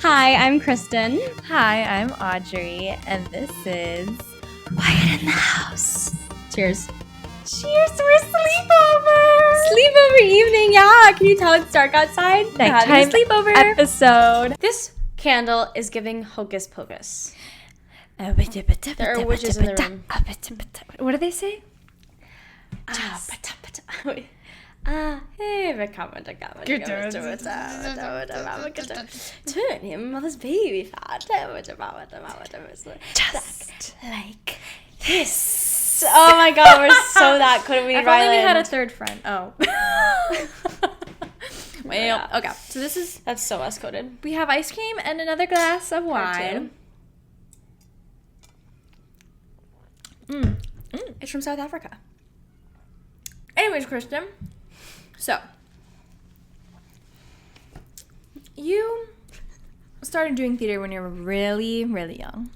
Hi, I'm Kristen. Hi, I'm Audrey, and this is Quiet in the House. Cheers. Cheers, we're sleepover! Sleepover evening, yeah. Can you tell it's dark outside? Nighttime sleepover episode. This candle is giving hocus pocus. There are witches in the room. What do they say? Turn him mother's baby fat. Just like this. Oh my god, we're so that couldn't we? If only we had a third friend. Oh. Well, Yeah. okay. So That's so us coded. we have ice cream and another glass of wine. It's from South Africa. Anyways, Kristen, so you started doing theater when you were really, really young.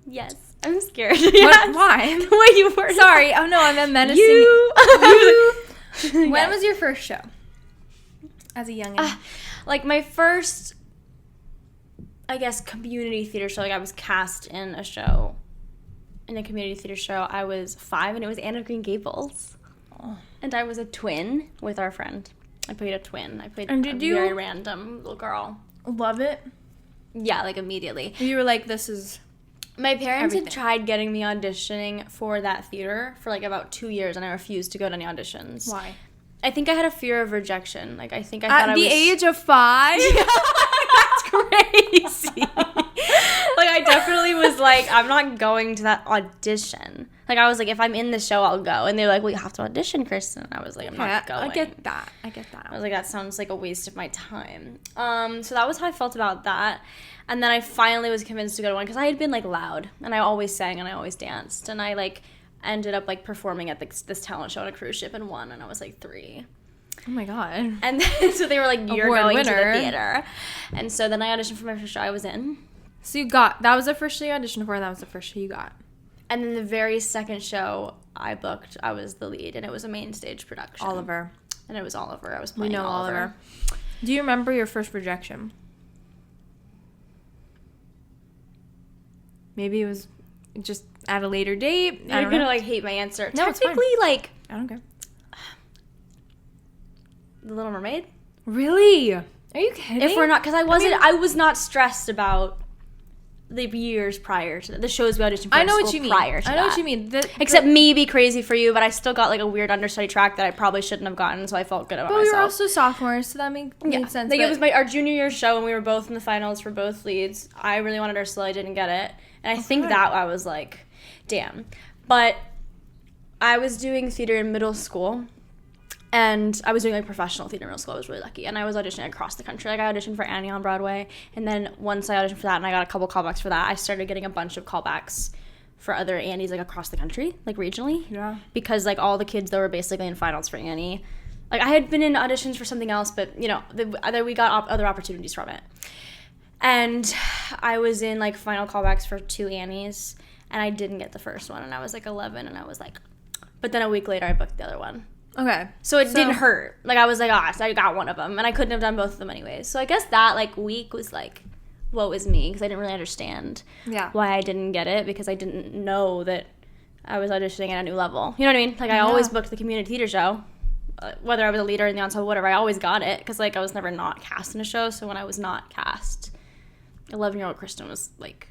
Yes, I'm scared. What, why? The way you were. Sorry. Oh no, I meant menacing. You. When was your first show? As a youngin'. Like my first, I guess, community theater show. Like I was cast in a show, in a community theater show. I was 5, and it was Anne of Green Gables. Oh. And I was a twin with our friend. I played a twin. I played And a did you- very random little girl. Love it. Yeah, like immediately. You were like, this is. My parents Everything. had tried getting me auditioning for that theater for like about 2 years, and I refused to go to any auditions. Why? I think I had a fear of rejection. Like I think I thought At I the was age of 5? That's crazy. Like I definitely was like, I'm not going to that audition. Like I was like, if I'm in the show, I'll go. And they're like, well, you have to audition, Kristen. And I was like, I'm not going. I get that. I was like, that sounds like a waste of my time. So that was how I felt about that. And then I finally was convinced to go to one because I had been like loud, and I always sang and I always danced, and I like ended up like performing at this talent show on a cruise ship and won, and I was like 3. Oh my god. And then, so they were like, you're Award going winner. to the theater. And so then I auditioned for my first show I was in. So that was the first show you auditioned for, and that was the first show you got. And then the very second show I booked, I was the lead, and it was a main stage production. Oliver. And it was Oliver. I was We playing know Oliver. Do you remember your first rejection? Maybe it was just at a later date. I You're don't gonna know. like hate my answer. No, it's fine. Technically, like I don't care. The Little Mermaid. Really? Are you kidding? If we're not, because I was not stressed about the years prior to that. The shows we auditioned for. I know in what school you mean. Prior to I know that. what you mean. Except maybe Crazy for You, but I still got like a weird understudy track that I probably shouldn't have gotten, so I felt good about But myself. we were also sophomores, so that made sense. Like but it was our junior year show, and we were both in the finals for both leads. I really wanted Ursula, I didn't get it, and I think that I was like, damn. But I was doing theater in middle school, and I was doing like professional theater in middle school. I was really lucky, and I was auditioning across the country. Like I auditioned for Annie on Broadway, and then once I auditioned for that, and I got a couple callbacks for that, I started getting a bunch of callbacks for other Annies like across the country, like regionally. Yeah. Because like all the kids that were basically in finals for Annie, like I had been in auditions for something else, but you know, we got other opportunities from it. And I was in like final callbacks for 2 Annies, and I didn't get the first one, and I was like 11, and I was like, but then a week later I booked the other one. Okay. So it didn't hurt. Like I was like, so I got one of them, and I couldn't have done both of them anyways. So I guess that like week was like, woe is me, because I didn't really understand why I didn't get it, because I didn't know that I was auditioning at a new level. You know what I mean? Like I always booked the community theater show, whether I was a leader in the ensemble, whatever. I always got it, because like I was never not cast in a show. So when I was not cast, 11-year-old Kristen was like,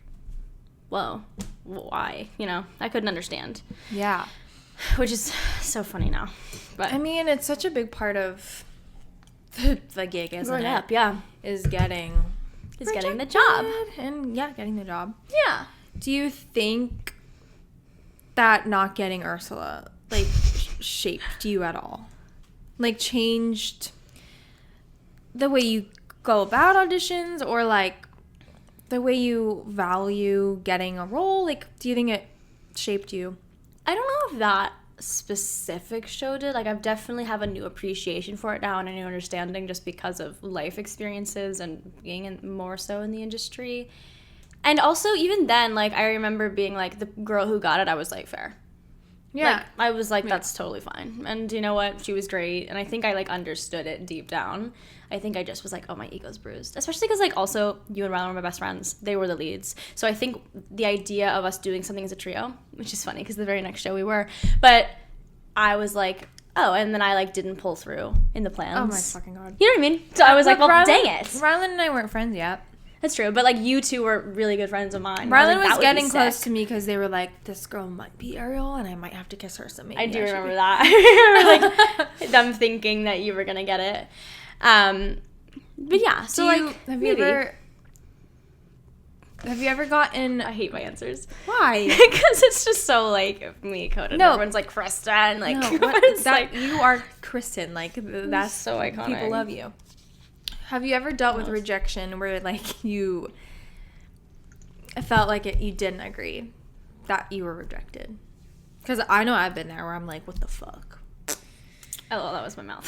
whoa, why? You know, I couldn't understand. Yeah. Which is so funny now. But I mean, it's such a big part of the gig, isn't growing it? up, yeah. Is getting Getting the job. And getting the job. Yeah. Do you think that not getting Ursula like shaped you at all? Like changed the way you go about auditions, or like the way you value getting a role? Like, do you think it shaped you? I don't know if that specific show did. Like, I definitely have a new appreciation for it now and a new understanding just because of life experiences and being more so in the industry. And also, even then, like, I remember being like, the girl who got it, I was like, fair. Yeah. Like, I was like, that's totally fine. And you know what? She was great. And I think I, like, understood it deep down. I think I just was like, oh, my ego's bruised. Especially because, like, also, you and Rylan were my best friends. They were the leads. So I think the idea of us doing something as a trio, which is funny because the very next show we were. But I was like, oh, and then I, like, didn't pull through in the plans. Oh, my fucking God. You know what I mean? So I was like, well, dang it. Rylan and I weren't friends yet. That's true, but, like, you two were really good friends of mine. Rylan was getting close to me because they were like, this girl might be Ariel, and I might have to kiss her, so maybe I do remember that. I remember, like, them thinking that you were going to get it. But, yeah, so, have you ever gotten... I hate my answers. Why? Because it's just so, like, me coded. No. Everyone's like, Kristen, like... No, you are Kristen. Like, that's so iconic. People love you. Have you ever dealt with rejection where, like, you felt like you didn't agree that you were rejected? Because I know I've been there where I'm like, what the fuck? Oh, that was my mouth.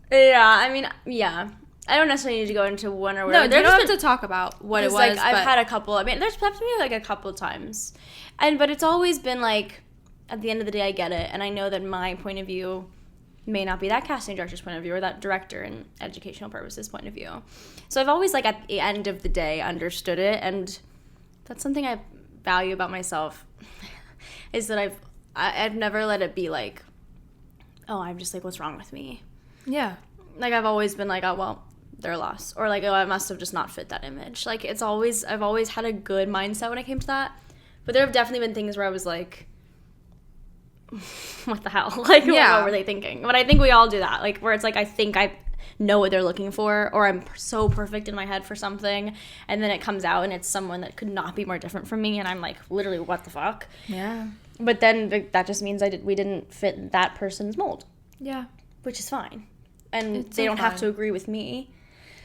Yeah, I mean, yeah. I don't necessarily need to go into one or whatever. No, you don't have to talk about what it was. Like, I've had a couple. I mean, there's happened to me, like, a couple times. But it's always been, like, at the end of the day, I get it. And I know that my point of view may not be that casting director's point of view or that director and educational purposes point of view. So I've always, like, at the end of the day understood it, and that's something I value about myself is that I've never let it be like, oh, I'm just like, what's wrong with me? Yeah. Like, I've always been like, oh, well, they're lost. Or like, oh, I must have just not fit that image. Like, I've always had a good mindset when it came to that. But there have definitely been things where I was like, what the hell? Like, what were they thinking? But I think we all do that. Like, where it's like, I think I know what they're looking for, or I'm so perfect in my head for something, and then it comes out and it's someone that could not be more different from me, and I'm like, literally, what the fuck? Yeah. But then that just means we didn't fit that person's mold. Yeah. Which is fine. And they don't have to agree with me.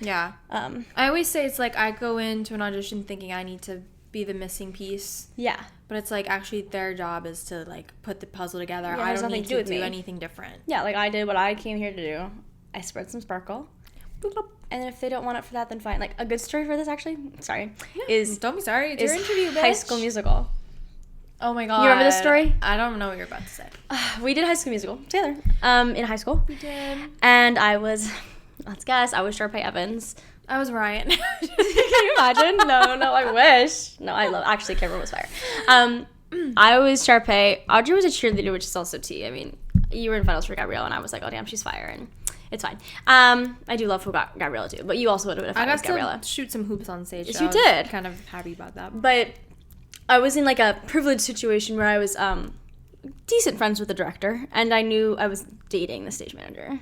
Yeah. I always say it's like I go into an audition thinking I need to be the missing piece. Yeah. But it's like actually their job is to like put the puzzle together. Yeah, I don't need to do anything different. Yeah, like I did what I came here to do. I spread some sparkle. Boop, boop. And if they don't want it for that, then fine. Like, a good story for this, actually, is... Don't be sorry. It's your interview, bitch. High School Musical. Oh, my God. You remember this story? I don't know what you're about to say. We did High School Musical together in high school. We did. And I was, let's guess, I was Sharpay Evans. I was Ryan. Can you imagine? No, I wish. No, actually, Cameron was fire. I was Sharpay. Audrey was a cheerleader, which is also tea. I mean, you were in finals for Gabrielle, and I was like, oh, damn, she's fire, and it's fine. I do love Gabriella, too, but you also would have been a finals Gabriella. I got to shoot some hoops on stage. Yes, you did. Kind of happy about that. But I was in, like, a privileged situation where I was decent friends with the director, and I knew I was dating the stage manager.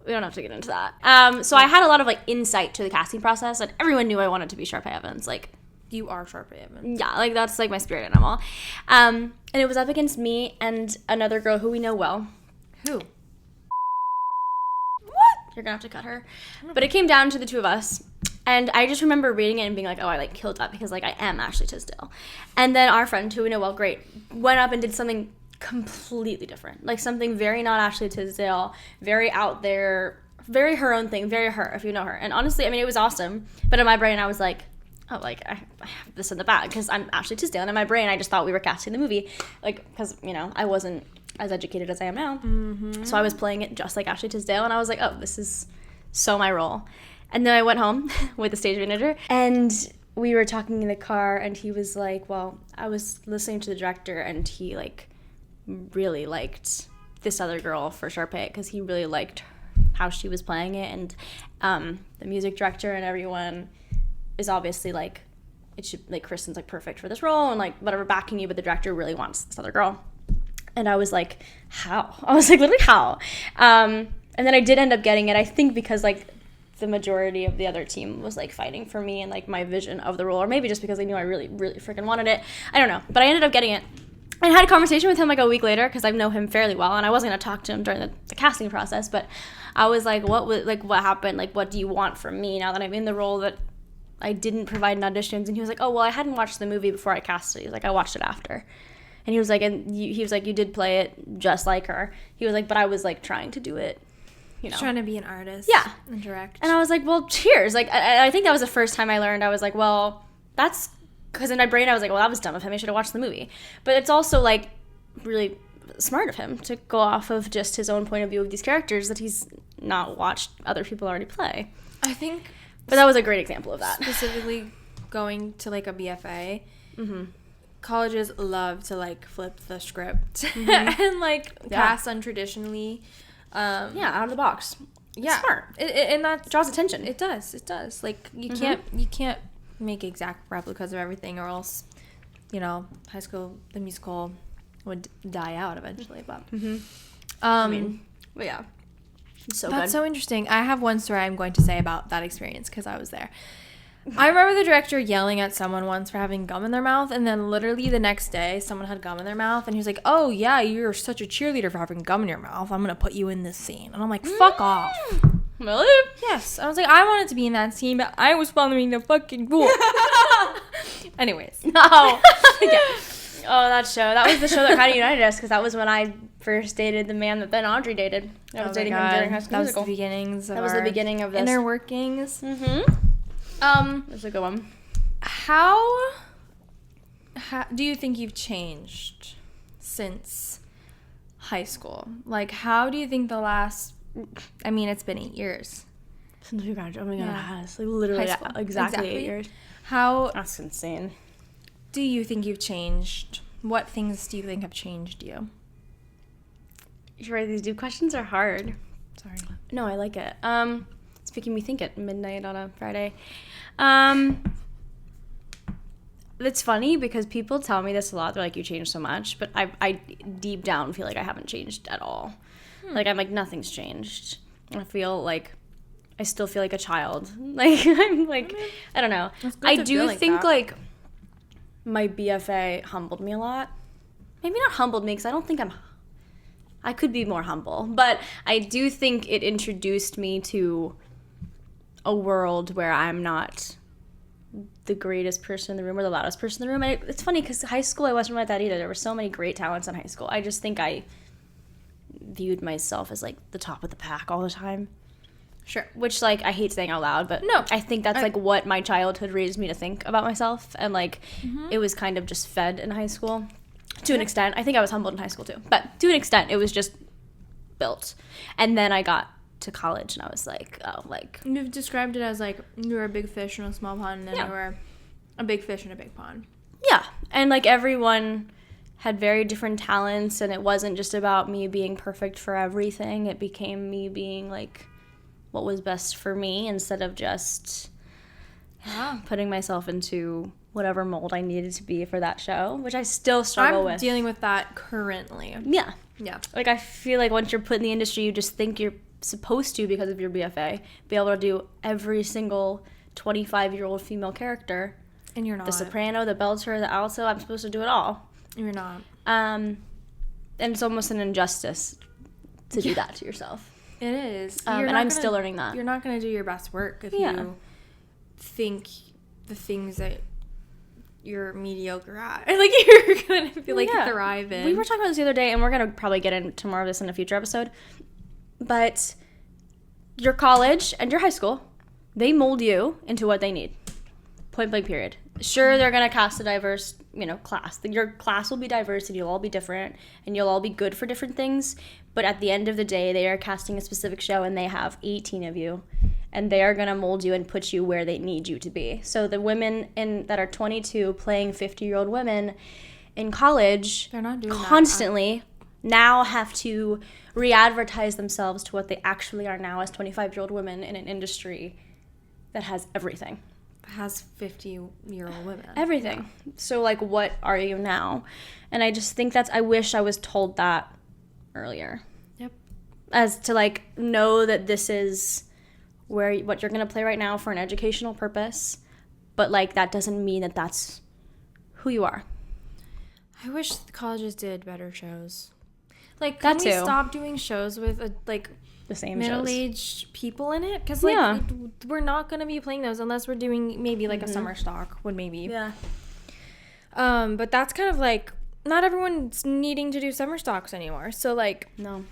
We don't have to get into that. So I had a lot of, like, insight to the casting process, and everyone knew I wanted to be Sharpay Evans. Like, you are Sharpay Evans. Yeah, like, that's, like, my spirit animal. And it was up against me and another girl who we know well. Who? What? You're gonna have to cut her. But it came down to the two of us. And I just remember reading it and being like, oh, I, like, killed that because, like, I am Ashley Tisdale. And then our friend, who we know well, great, went up and did something completely different. Like, something very not Ashley Tisdale, very out there, very her own thing, very her, if you know her. And honestly, I mean, it was awesome. But in my brain, I was like, oh, like, I have this in the bag because I'm Ashley Tisdale. And in my brain, I just thought we were casting the movie. Like, because, you know, I wasn't as educated as I am now. Mm-hmm. So I was playing it just like Ashley Tisdale. And I was like, oh, this is so my role. And then I went home with the stage manager, and we were talking in the car, and he was like, well, I was listening to the director, and he, like, really liked this other girl for Sharpay because he really liked how she was playing it, and the music director and everyone is obviously, like, it should, like, Kristen's, like, perfect for this role, and, like, whatever, backing you, but the director really wants this other girl. And I was like, how? I was like, literally, how? And then I did end up getting it, I think because, like, the majority of the other team was, like, fighting for me and, like, my vision of the role, or maybe just because they knew I really, really freaking wanted it. I don't know. But I ended up getting it. And I had a conversation with him, like, a week later, because I know him fairly well, and I wasn't going to talk to him during the casting process, but I was like, what happened? Like, what do you want from me now that I'm in the role that I didn't provide in auditions? And he was like, oh, well, I hadn't watched the movie before I cast it. He was like, I watched it after. And he was like, you did play it just like her. He was like, but I was, like, trying to do it. You know. Trying to be an artist. Yeah. And direct. And I was like, well, cheers. Like, I think that was the first time I learned. I was like, well, that's because in my brain I was like, well, that was dumb of him. I should have watched the movie. But it's also like really smart of him to go off of just his own point of view of these characters that he's not watched other people already play. I think. But that was a great example of that. Specifically going to like a BFA. Mm-hmm. Colleges love to like flip the script and like cast untraditionally. Out of the box. Yeah, it's smart. And that draws attention. It does. Like you can't make exact replicas of everything, or else, High School the Musical would die out eventually. But but yeah, it's so that's good. so interesting. I have one story I'm going to say about that experience because I was there. I remember the director yelling at someone once for having gum in their mouth, and then literally the next day, someone had gum in their mouth, and he was like, oh, yeah, you're such a cheerleader for having gum in your mouth. I'm going to put you in this scene. And I'm like, fuck off. Really? Yes. I was like, I wanted to be in that scene, but I was following the fucking rule. Anyways. No. Yeah. Oh, that show. That was the show that kind of united us, because that was when I first dated the man that then Audrey dated. I was dating him during High School Musical. That was the beginnings of That was the beginning of this. Inner workings. That's a good one. How do you think you've changed since high school? Like, how do you think the last, it's been 8 years. Since we graduated. Oh my God, it has. Like, literally, exactly 8 years. That's insane. Do you think you've changed? What things do you think have changed you? You're right, these deep questions are hard. Sorry. No, I like it. It's making me think at midnight on a Friday. It's funny because people tell me this a lot. They're like, you changed so much. But I deep down feel like I haven't changed at all. Like, I'm like, nothing's changed. I feel like I still feel like a child. Like, I'm like, I don't know. I do think, like, my BFA humbled me a lot. Maybe not humbled me, because I don't think I could be more humble. But I do think it introduced me to a world where I'm not the greatest person in the room or the loudest person in the room. And it's funny because high school, I wasn't like that either. There were so many great talents in high school. I just think I viewed myself as like the top of the pack all the time. Sure. Which, like, I hate saying out loud, but no, I think that's like what my childhood raised me to think about myself. And like, it was kind of just fed in high school to an extent. I think I was humbled in high school too, but to an extent, it was just built. And then I got to college and I was like, oh, like, you've described it as like you were a big fish in a small pond, and then you were a big fish in a big pond. Yeah. And like, everyone had very different talents, and it wasn't just about me being perfect for everything. It became me being like what was best for me, instead of just putting myself into whatever mold I needed to be for that show, which I still struggle with. I'm dealing with that currently. Yeah. Like, I feel like once you're put in the industry, you just think you're supposed to, because of your BFA, be able to do every single 25-year-old female character. And you're not. The soprano, the belter, the alto. I'm supposed to do it all. You're not. And it's almost an injustice to do that to yourself. It is. And I'm still learning that. You're not going to do your best work if you think the things that you're mediocre at. Like, you're going to feel like thrive in. We were talking about this the other day, and we're going to probably get into more of this in a future episode. But your college and your high school, they mold you into what they need. Point blank period. Sure, they're going to cast a diverse, class. Your class will be diverse, and you'll all be different, and you'll all be good for different things. But at the end of the day, they are casting a specific show, and they have 18 of you, and they are going to mold you and put you where they need you to be. So the women that are 22 playing 50-year-old women in college, they're not doing constantly now have to re-advertise themselves to what they actually are now as 25-year-old women in an industry that has everything. Has 50-year-old women. Everything. Yeah. So, like, what are you now? And I just think I wish I was told that earlier. Yep. As to, like, know that this is what you're going to play right now for an educational purpose. But, like, that doesn't mean that that's who you are. I wish the colleges did better shows. Like, can we stop doing shows with, the same middle-aged people in it? Because, like, we're not going to be playing those unless we're doing maybe, like, a summer stock would maybe. Yeah. But that's kind of, like, not everyone's needing to do summer stocks anymore. So, like, no.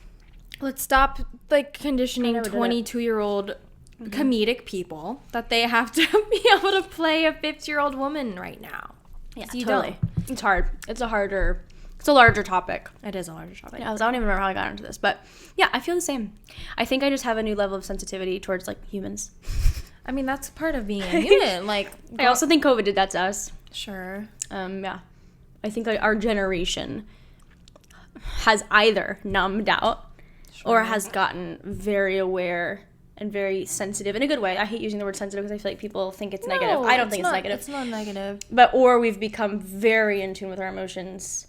Let's stop, like, conditioning 22-year-old mm-hmm. comedic people that they have to be able to play a 50-year-old woman right now. Yeah, totally. It's hard. It's a larger topic. It is a larger topic. Yeah, I don't even remember how I got into this, but yeah, I feel the same. I think I just have a new level of sensitivity towards like humans. I mean, that's part of being a human. Like, I also think COVID did that to us. Sure. Yeah. I think like our generation has either numbed out or has gotten very aware and very sensitive in a good way. I hate using the word sensitive because I feel like people think it's negative. I don't think it's negative. It's not negative. Or we've become very in tune with our emotions,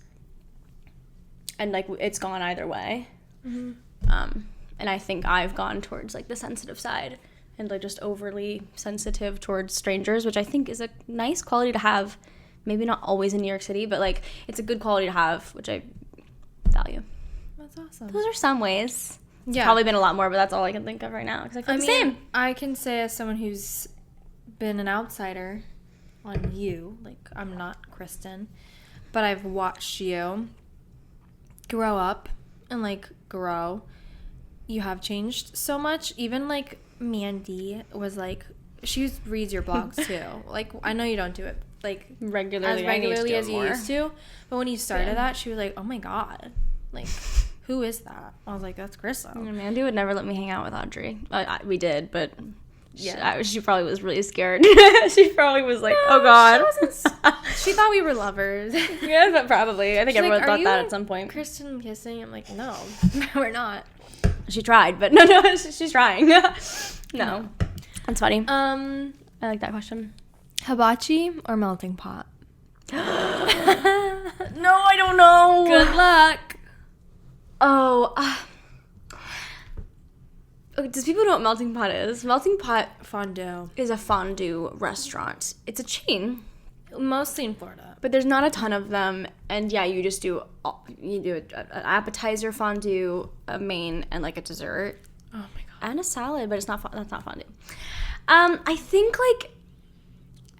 and like it's gone either way. Mm-hmm. And I think I've gone towards like the sensitive side and like just overly sensitive towards strangers, which I think is a nice quality to have. Maybe not always in New York City, but like it's a good quality to have, which I value. That's awesome. Those are some ways. Yeah. Probably been a lot more, but that's all I can think of right now. Because I feel the same. I can say as someone who's been an outsider on you, like I'm not Kristen, but I've watched you grow up and like grow. You have changed so much. Even like Mandy was like, she reads your blogs too. Like I know you don't do it like regularly as you used to, but when you started that, she was like, oh my god, like who is that? I was like, that's Kristen. Mandy would never let me hang out with Audrey. We did, but she probably was really scared. She probably was like, oh god. She thought we were lovers. Yeah, but probably. I think everyone thought that at some point. Kristen kissing? I'm like, no, we're not. She tried, but no, she's trying. No. That's funny. I like that question. Hibachi or melting pot? No, I don't know. Good luck. Oh, does people know what melting pot is? Melting pot fondue is a fondue restaurant. It's a chain, mostly in Florida, but there's not a ton of them. And yeah, you do an appetizer fondue, a main, and like a dessert. Oh my god, and a salad, but that's not fondue. I think like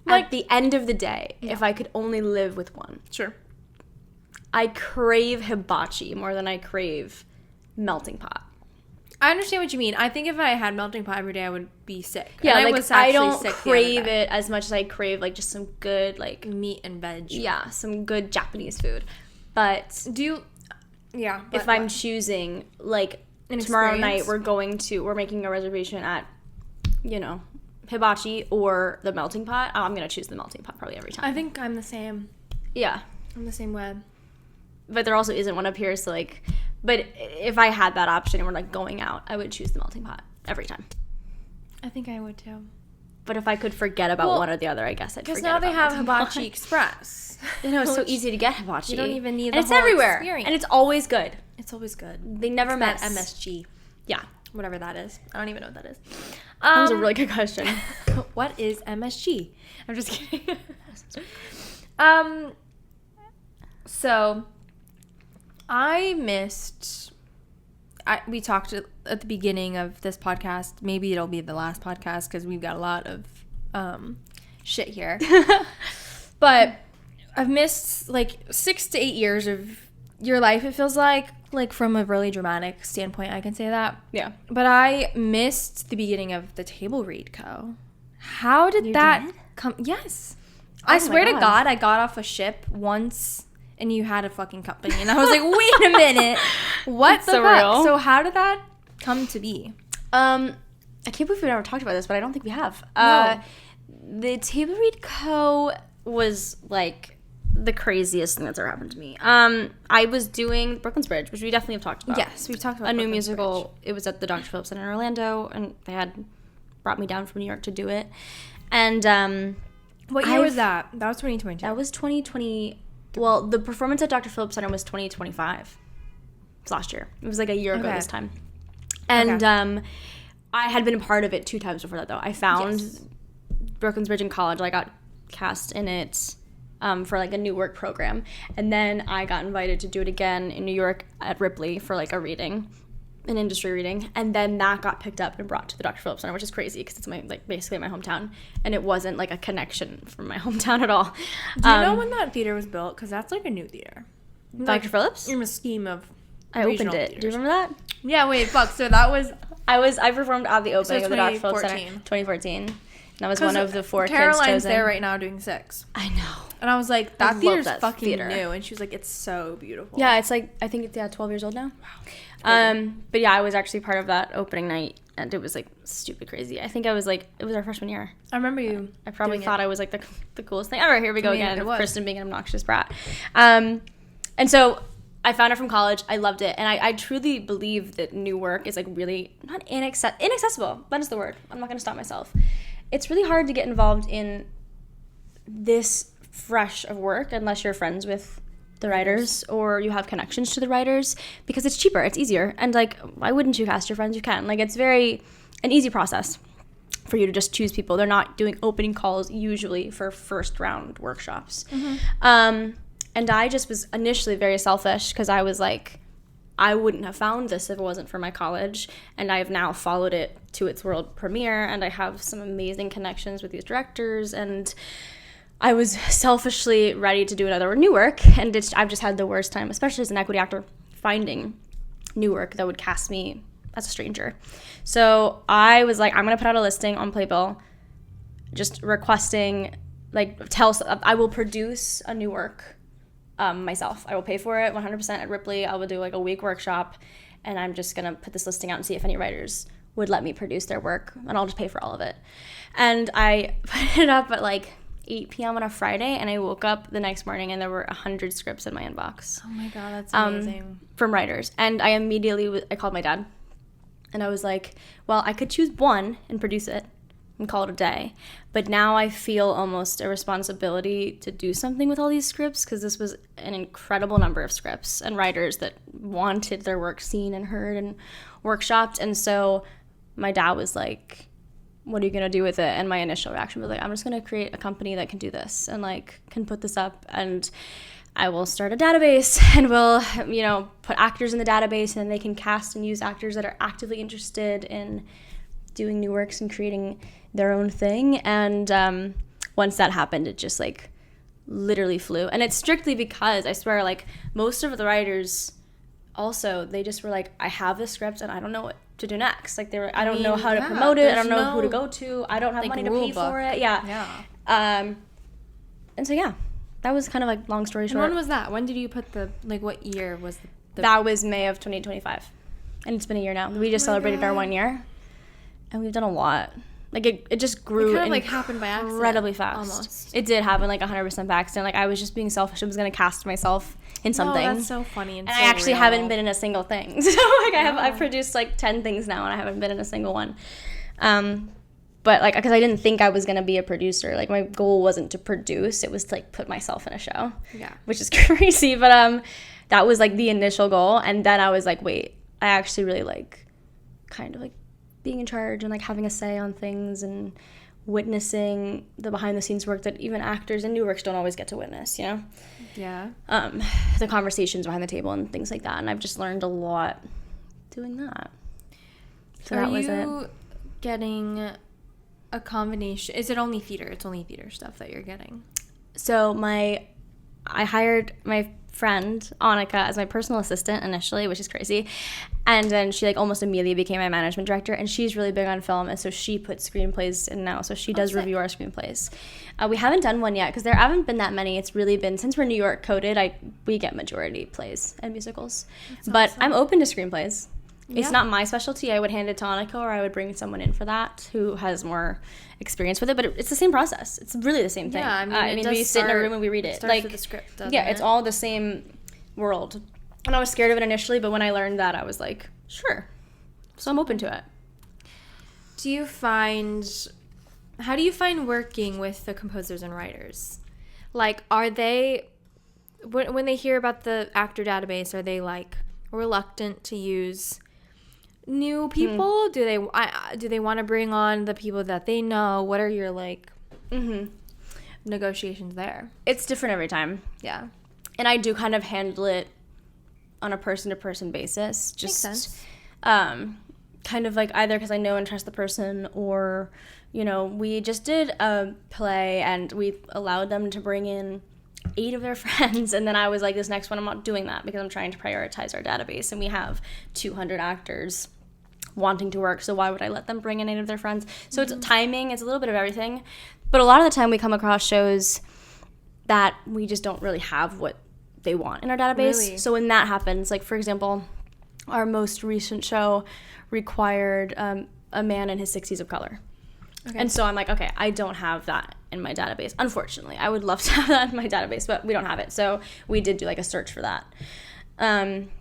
at the end of the day, if I could only live with one, sure. I crave hibachi more than I crave melting pot. I understand what you mean. I think if I had melting pot every day, I would be sick. Yeah, and I don't crave it as much as I crave like just some good like meat and veg. Yeah, some good Japanese food. But if I'm choosing like tomorrow night, we're making a reservation at, hibachi or the melting pot. I'm gonna choose the melting pot probably every time. I think I'm the same. Yeah, I'm the same way. But there also isn't one up here, so like, but if I had that option and we're like going out, I would choose the melting pot every time. I think I would too. But if I could forget about one or the other, I guess I'd forget about because now they have Hibachi Express. It's so easy to get hibachi. You don't even need and it's everywhere. Experience. And it's always good. It's always good. They never miss. That MSG. Yeah. Whatever that is. I don't even know what that is. That was a really good question. What is MSG? I'm just kidding. So we talked at the beginning of this podcast. Maybe it'll be the last podcast because we've got a lot of shit here. But I've missed like 6 to 8 years of your life, it feels like from a really dramatic standpoint, I can say that. Yeah. But I missed the beginning of the Table Read Co. How did that come? Yes. I swear to God, I got off a ship once and you had a fucking company. And I was like, wait a minute. What the fuck? Real. So how did that come to be? I can't believe we never talked about this, but I don't think we have. No. The Table Read Co. was like the craziest thing that's ever happened to me. I was doing Brooklyn's Bridge, which we definitely have talked about. Yes, we've talked about a new musical. Bridge. It was at the Dr. Phillips Center in Orlando, and they had brought me down from New York to do it. And what year was that? That was 2022. That was 2020. Well, the performance at Dr. Phillips Center was 2025. It was last year. It was like a year ago this time. And I had been a part of it 2 times before that, though. I found Brooklyn's Bridge in college. I got cast in it for like a new work program. And then I got invited to do it again in New York at Ripley for like a reading, an industry reading. And then that got picked up and brought to the Dr. Phillips Center, which is crazy because it's basically my hometown. And it wasn't like a connection from my hometown at all. Do you know when that theater was built? Because that's like a new theater. Dr. Phillips? In a scheme of I opened it. Theaters. Do you remember that? Yeah, wait, fuck. So that was I performed at the opening of the Dutch Folk Center 2014. 2014. And I was one of the 4 kids chosen. Caroline's there right now doing 6. I know. And I was like, that theater's fucking theater. new. And she was like, it's so beautiful. Yeah, it's like, I think it's 12 years old now. Wow. But yeah, I was actually part of that opening night, and it was like stupid crazy. I think I was like, it was our freshman year. I remember you. I probably thought I was like the coolest thing ever. Here we go again. Kristen being an obnoxious brat. And so I found it from college. I loved it. And I truly believe that new work is like really not inaccessible. That is the word. I'm not going to stop myself. It's really hard to get involved in this fresh of work unless you're friends with the writers or you have connections to the writers, because it's cheaper, it's easier, and like, why wouldn't you cast your friends? You can. Like, it's an easy process for you to just choose people. They're not doing opening calls usually for first round workshops. And I just was initially very selfish because I was like, I wouldn't have found this if it wasn't for my college, and I've now followed it to its world premiere, and I have some amazing connections with these directors, and I was selfishly ready to do another new work, and I've just had the worst time, especially as an equity actor, finding new work that would cast me as a stranger. So I was like, I'm going to put out a listing on Playbill, just requesting, like, I will produce a new work myself. I will pay for it 100% at Ripley. I will do like a week workshop, and I'm just going to put this listing out and see if any writers would let me produce their work, and I'll just pay for all of it. And I put it up at like 8 p.m. on a Friday, and I woke up the next morning and there were 100 scripts in my inbox. Oh my God, that's amazing. From writers. And I immediately, I called my dad, and I was like, well, I could choose one and produce it and call it a day. But now I feel almost a responsibility to do something with all these scripts, because this was an incredible number of scripts and writers that wanted their work seen and heard and workshopped. And so my dad was like, what are you going to do with it? And my initial reaction was like, I'm just going to create a company that can do this and like can put this up, and I will start a database, and we'll, put actors in the database, and they can cast and use actors that are actively interested in doing new works and creating their own thing. And once that happened, it just like literally flew. And it's strictly because I swear, like, most of the writers also, they just were like, I have this script and I don't know what to do next. Like, I don't know how to promote it. I don't know who to go to. I don't have money to pay for it. Yeah. And so, yeah, that was kind of like long story short. And when was that? When did you put what year was the... That was May of 2025. And it's been a year now. We just celebrated our 1 year. And we've done a lot. Like, it just grew. It kind of like happened by accident. Incredibly fast. Almost. It did happen like 100% by accident. Like, I was just being selfish. I was going to cast myself in something. Oh, that's so funny and so I actually real. Haven't been in a single thing. So, like, I've produced like 10 things now, and I haven't been in a single one. But, like, because I didn't think I was going to be a producer. Like, my goal wasn't to produce. It was to, like, put myself in a show. Yeah. Which is crazy. But that was, like, the initial goal. And then I was like, wait, I actually really like kind of, like, being in charge and, like, having a say on things and witnessing the behind-the-scenes work that even actors and new works don't always get to witness, you know? Yeah. The conversations behind the table and things like that. And I've just learned a lot doing that. So that was it. Are you getting a combination? Is it only theater? It's only theater stuff that you're getting? So I hired my friend Annika as my personal assistant initially, which is crazy, and then she like almost immediately became my management director, and she's really big on film, and so she puts screenplays in now, so she does review our screenplays. We haven't done one yet because there haven't been that many. It's really been, since we're New York coded, we get majority plays and musicals. But awesome. I'm open to screenplays. Yeah. It's not my specialty. I would hand it to Annika, or I would bring someone in for that who has more experience with it. But it's the same process. It's really the same thing. Yeah, I mean we sit in a room and we read it. It starts with the script, doesn't it? It's all the same world. And I was scared of it initially, but when I learned that, I was like, sure. So I'm open to it. How do you find working with the composers and writers? Like, are they, when they hear about the actor database, are they like reluctant to use new people? Do they want to bring on the people that they know? What are your negotiations there? It's different every time. Yeah. And I do kind of handle it on a person-to-person basis. Just makes sense. Kind of like either because I know and trust the person, or, we just did a play and we allowed them to bring in 8 of their friends, and then I was like, this next one I'm not doing that because I'm trying to prioritize our database, and we have 200 actors wanting to work, so why would I let them bring in 8 of their friends? So it's timing, it's a little bit of everything. But a lot of the time we come across shows that we just don't really have what they want in our database. Really? So when that happens, like for example, our most recent show required a man in his 60s of color. Okay. And so I'm like, okay, I don't have that in my database. Unfortunately, I would love to have that in my database, but we don't have it. So we did do like a search for that.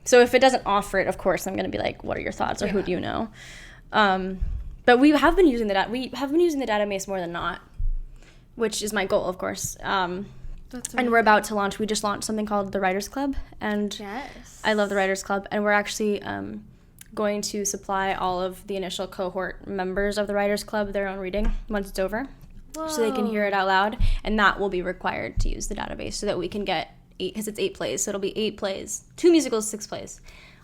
So if it doesn't offer it, of course, I'm going to be like, what are your thoughts, or who do you know? But we have been using the database more than not, which is my goal, of course. And we're about to launch. We just launched something called the Writers Club, and yes. I love the Writers Club. And we're actually going to supply all of the initial cohort members of the Writers Club their own reading once it's over. Whoa. So they can hear it out loud, and that will be required to use the database so that we can get 8, because it's 8 plays, so it'll be 8 plays, 2 musicals, 6 plays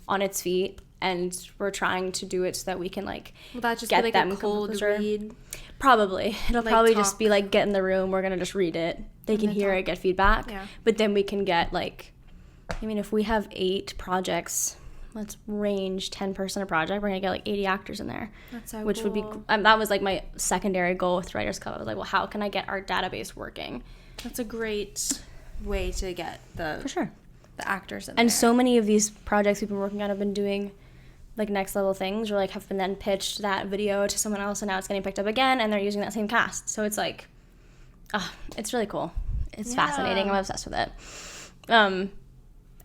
on its feet, and we're trying to do it so that we can like will that just get be like them a cold read? Probably. It'll like probably just be like, get in the room, we're gonna just read it. They can hear it, get feedback. Yeah. But then we can get like, I mean, if we have 8 projects, let's range 10 person a project, we're gonna get like 80 actors in there. That's so which cool. Would be that was like my secondary goal with Writers Club. I was like, well, how can I get our database working? That's a great way to get the actors in there. And so many of these projects we've been working on have been doing like next level things, or like have been then pitched that video to someone else, and now it's getting picked up again, and they're using that same cast. So it's like, it's really cool. It's fascinating. I'm obsessed with it.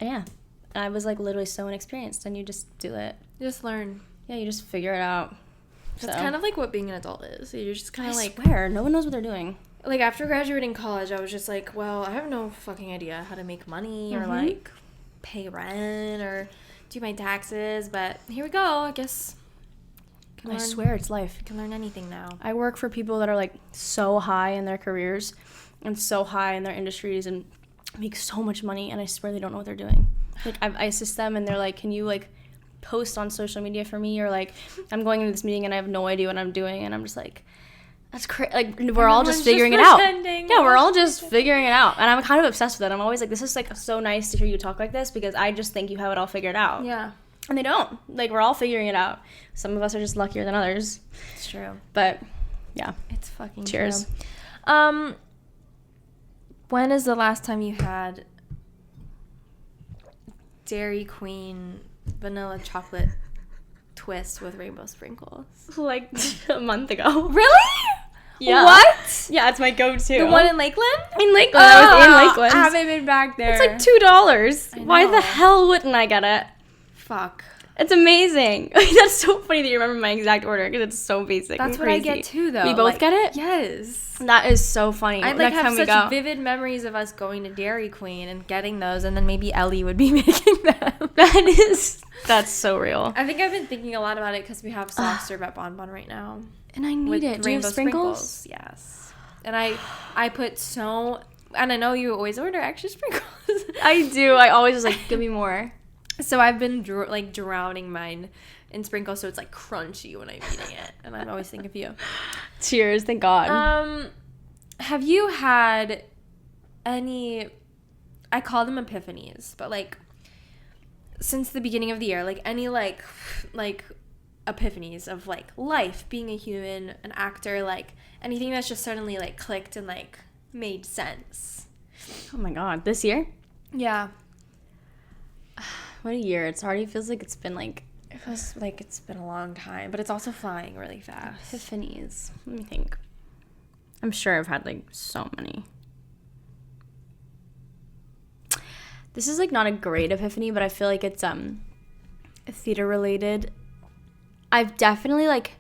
Yeah. I was like literally so inexperienced, and you just do it. You just learn. Yeah, you just figure it out. That's kind of like what being an adult is. You're just kind of like, swear, no one knows what they're doing. Like after graduating college, I was just like, well, I have no fucking idea how to make money or like pay rent or do my taxes, but here we go. I guess. I swear it's life. You can learn anything now. I work for people that are like so high in their careers and so high in their industries and make so much money, and I swear they don't know what they're doing. Like I assist them, and they're like, can you like post on social media for me, or like I'm going into this meeting and I have no idea what I'm doing, and I'm just like, that's crazy. Like we're all just figuring it out. Yeah, we're all just figuring it out, and I'm kind of obsessed with it. I'm always like, this is like so nice to hear you talk like this, because I just think you have it all figured out. Yeah. And they don't. Like we're all figuring it out. Some of us are just luckier than others. It's true. But yeah, it's fucking cheers. True. When is the last time you had Dairy Queen vanilla chocolate twist with rainbow sprinkles? Like a month ago. Really? Yeah. What? Yeah, it's my go-to. The one in Lakeland? In Lakeland. I was in Lakeland. I haven't been back there. It's like $2. Why the hell wouldn't I get it? Fuck. It's amazing. That's so funny that you remember my exact order, because it's so basic. That's what I get too, though. We both get it? Yes. That is so funny. I like have such vivid memories of us going to Dairy Queen and getting those, and then maybe Ellie would be making them. That's so real. I think I've been thinking a lot about it because we have soft serve at Bon Bon right now. And I need it. Do you have sprinkles? Yes. And I put so, and I know you always order extra sprinkles. I do. I always just like, give me more. So I've been drowning mine in sprinkles, so it's like crunchy when I'm eating it, and I always think of you. Cheers, thank God. Have you had any, I call them epiphanies, but like since the beginning of the year, like any like epiphanies of like life, being a human, an actor, like anything that's just suddenly like clicked and like made sense? Oh my God, this year? Yeah. What a year. It already feels like it's been like, it feels like it's been a long time, but it's also flying really fast. Epiphanies. Let me think. I'm sure I've had like so many. This is like not a great epiphany, but I feel like it's theater related. I've definitely like,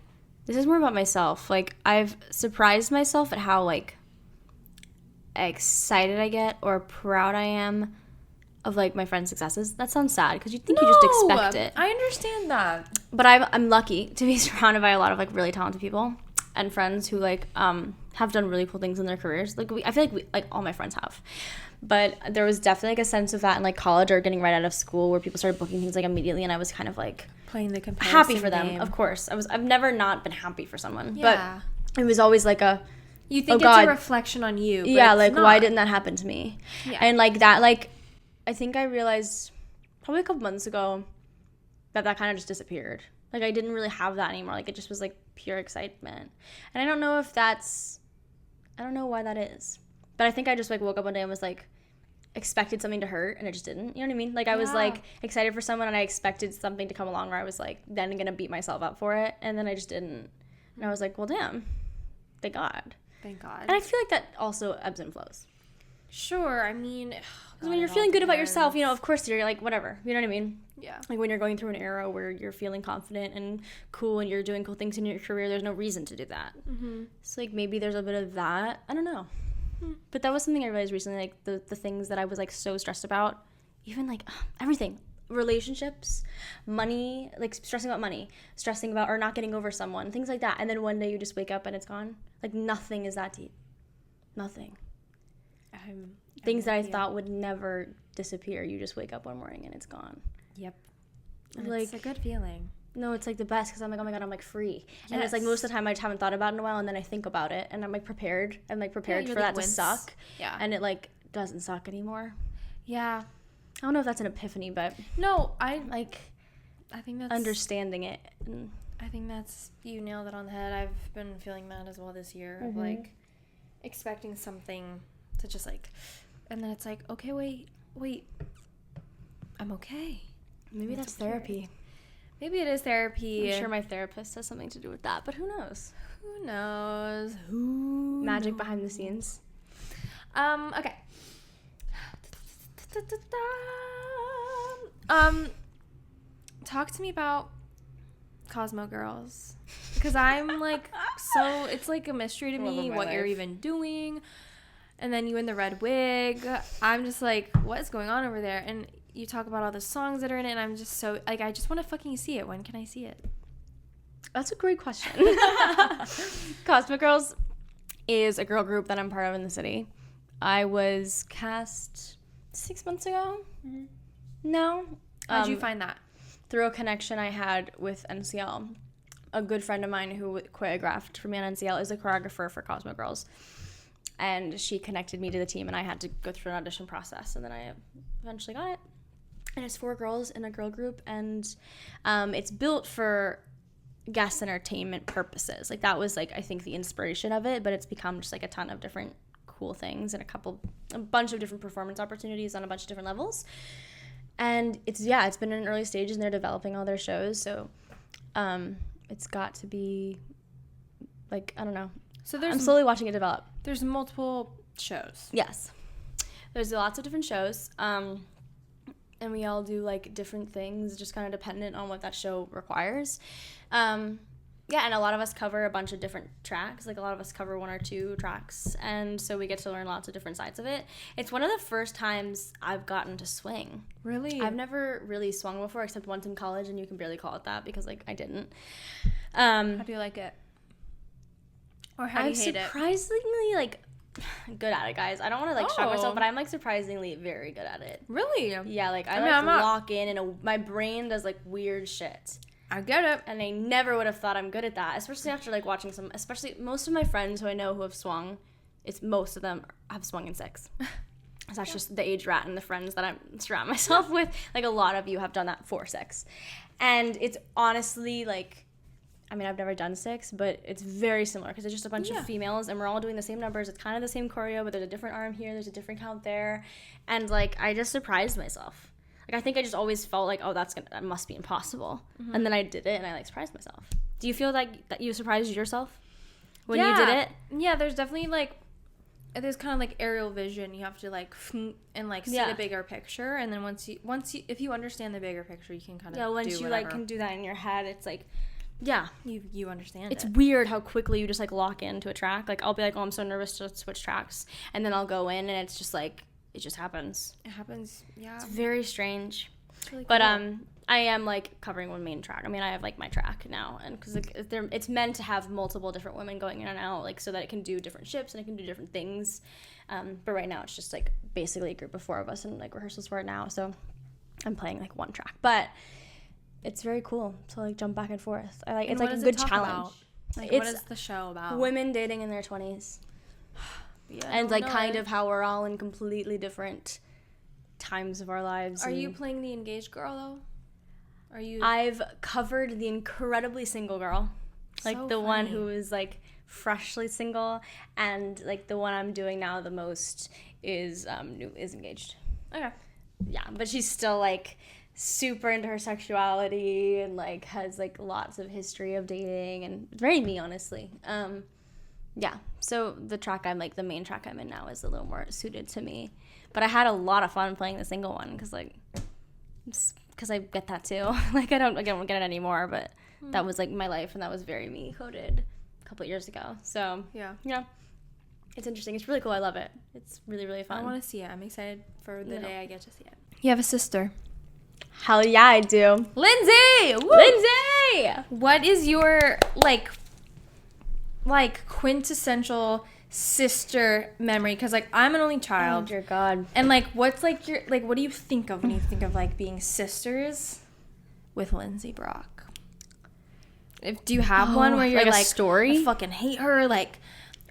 this is more about myself. Like I've surprised myself at how like excited I get or proud I am of like my friends' successes. That sounds sad because you think you just expect it. I understand that. But I'm lucky to be surrounded by a lot of like really talented people and friends who like have done really cool things in their careers. Like I feel like all my friends have. But there was definitely like a sense of that in like college or getting right out of school where people started booking things like immediately, and I was kind of like playing the comparison happy for them. Of course. I've never not been happy for someone. Yeah. But it was always like you think it's a reflection on you. But yeah, like why didn't that happen to me? Yeah. And like that I think I realized probably a couple months ago that kind of just disappeared. Like, I didn't really have that anymore. Like, it just was, like, pure excitement. And I don't know if that's... I don't know why that is. But I think I just, like, woke up one day and was, like, expected something to hurt, and it just didn't. You know what I mean? Like, I was, like, excited for someone, and I expected something to come along where I was, like, then going to beat myself up for it. And then I just didn't. And I was like, well, damn. Thank God. Thank God. And I feel like that also ebbs and flows. Sure, I mean... Because when you're feeling good about yourself, you know, of course you're like, whatever. You know what I mean? Yeah. Like when you're going through an era where you're feeling confident and cool and you're doing cool things in your career, there's no reason to do that. Mm-hmm. So, like, maybe there's a bit of that. I don't know. But that was something I realized recently, like, the things that I was, like, so stressed about. Even, like, everything. Relationships, money, like, stressing about money, stressing about or not getting over someone, things like that. And then one day you just wake up and it's gone. Like, nothing is that deep. Nothing. Things that I thought would never disappear, you just wake up one morning and it's gone. Yep. Like, it's a good feeling. No, it's like the best because I'm like, oh my God, I'm like free. Yes. And it's like most of the time I just haven't thought about it in a while, and then I think about it and I'm like prepared. I'm like prepared for that to suck. Yeah. And it like doesn't suck anymore. Yeah. I don't know if that's an epiphany, but no, I think that's understanding it. I think that's, you nailed it on the head. I've been feeling that as well this year, of like expecting something to just like, and then it's like, okay, wait, I'm okay. Maybe that's therapy. Maybe it is therapy. I'm sure my therapist has something to do with that, but who knows? Who knows? Magic behind the scenes. Okay. Talk to me about Cosmo Girls, because I'm like, so it's like a mystery to me what you're even doing. And then you in the red wig. I'm just like, what is going on over there? And you talk about all the songs that are in it, and I'm just so, like, I just want to fucking see it. When can I see it? That's a great question. Cosmic Girls is a girl group that I'm part of in the city. I was cast 6 months ago. Mm-hmm. No. How'd you find that? Through a connection I had with NCL. A good friend of mine who choreographed for me on NCL is a choreographer for Cosmic Girls. And she connected me to the team, and I had to go through an audition process, and then I eventually got it. And it's 4 girls in a girl group, and it's built for guest entertainment purposes. Like, that was, like, I think the inspiration of it, but it's become just, like, a ton of different cool things and a bunch of different performance opportunities on a bunch of different levels. And it's been in early stages, and they're developing all their shows, so it's got to be, like, I don't know. So I'm slowly watching it develop. There's multiple shows. Yes. There's lots of different shows. And we all do, like, different things, just kind of dependent on what that show requires. And a lot of us cover a bunch of different tracks. Like, a lot of us cover 1 or 2 tracks. And so we get to learn lots of different sides of it. It's one of the first times I've gotten to swing. Really? I've never really swung before, except once in college, and you can barely call it that because, like, I didn't. How do you like it? Or how do you hate it? I'm surprisingly, like, good at it, guys. I don't want to, like, shock myself, but I'm, like, surprisingly very good at it. Really? Yeah, like, I lock in, and my brain does, like, weird shit. I get it. And I never would have thought I'm good at that, especially after, like, watching especially most of my friends who I know who have swung, most of them have swung in 6. So that's just the age rat and the friends that I surround myself with. Like, a lot of you have done that 4, 6. And it's honestly, like, I mean, I've never done 6, but it's very similar because it's just a bunch of females, and we're all doing the same numbers. It's kind of the same choreo, but there's a different arm here, there's a different count there. And, like, I just surprised myself. Like, I think I just always felt like, oh, that must be impossible. Mm-hmm. And then I did it, and I, like, surprised myself. Do you feel like that you surprised yourself when you did it? Yeah, there's definitely, like, there's kind of, like, aerial vision. You have to, like, and, like, see the bigger picture. And then once you, if you understand the bigger picture, you can kind of do whatever. Yeah, once you, like, can do that in your head, it's, like... Yeah. You understand It's weird how quickly you just, like, lock into a track. Like, I'll be like, oh, I'm so nervous to switch tracks. And then I'll go in, and it's just, like, it just happens. It happens, yeah. It's very strange. It's really cool. But I am, like, covering one main track. I mean, I have, like, my track now. And because, like, it's meant to have multiple different women going in and out, like, so that it can do different shifts and it can do different things. But right now it's just, like, basically a group of 4 of us and, like, rehearsals for it now. So I'm playing, like, one track. But... it's very cool to, like, jump back and forth. It's like a good challenge. Like, what is the show about? Women dating in their 20s. And, like, kind of how we're all in completely different times of our lives. Are you playing the engaged girl, though? Are you? I've covered the incredibly single girl, like So the funny. one who is like freshly single, and like the one I'm doing now the most is engaged. Okay. Yeah, but she's still like super into her sexuality and like has like lots of history of dating and very me, honestly. Yeah, so the main track I'm in now is a little more suited to me, but I had a lot of fun playing the single one because I get that too. Like I don't get it anymore, but that was like my life and that was very me coded a couple of years ago. So yeah, it's interesting. It's really cool. I love it. It's really, really fun. I want to see it. I'm excited for the day I get to see it. You have a sister? Hell yeah, I do. Lindsay! Woo! Lindsay! What is your, like quintessential sister memory? Because, like, I'm an only child. Oh, dear God. And, like, what's, like, your, like, what do you think of when you think of, like, being sisters with Lindsay Brock? Do you have one where you're, like, a story? I fucking hate her, like,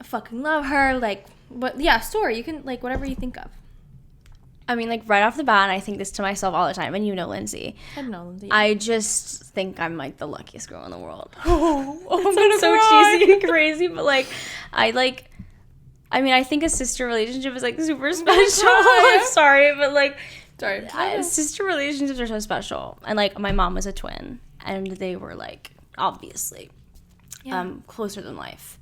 I fucking love her, like, what, yeah, story. You can, like, whatever you think of. I mean, like, right off the bat, I think this to myself all the time, and you know Lindsay. I know Lindsay. I just think I'm, like, the luckiest girl in the world. I'm so cheesy and crazy, but, like, I think a sister relationship is, like, super special. I'm sorry, but, like, sister relationships are so special. And, like, my mom was a twin, and they were, like, obviously closer than life.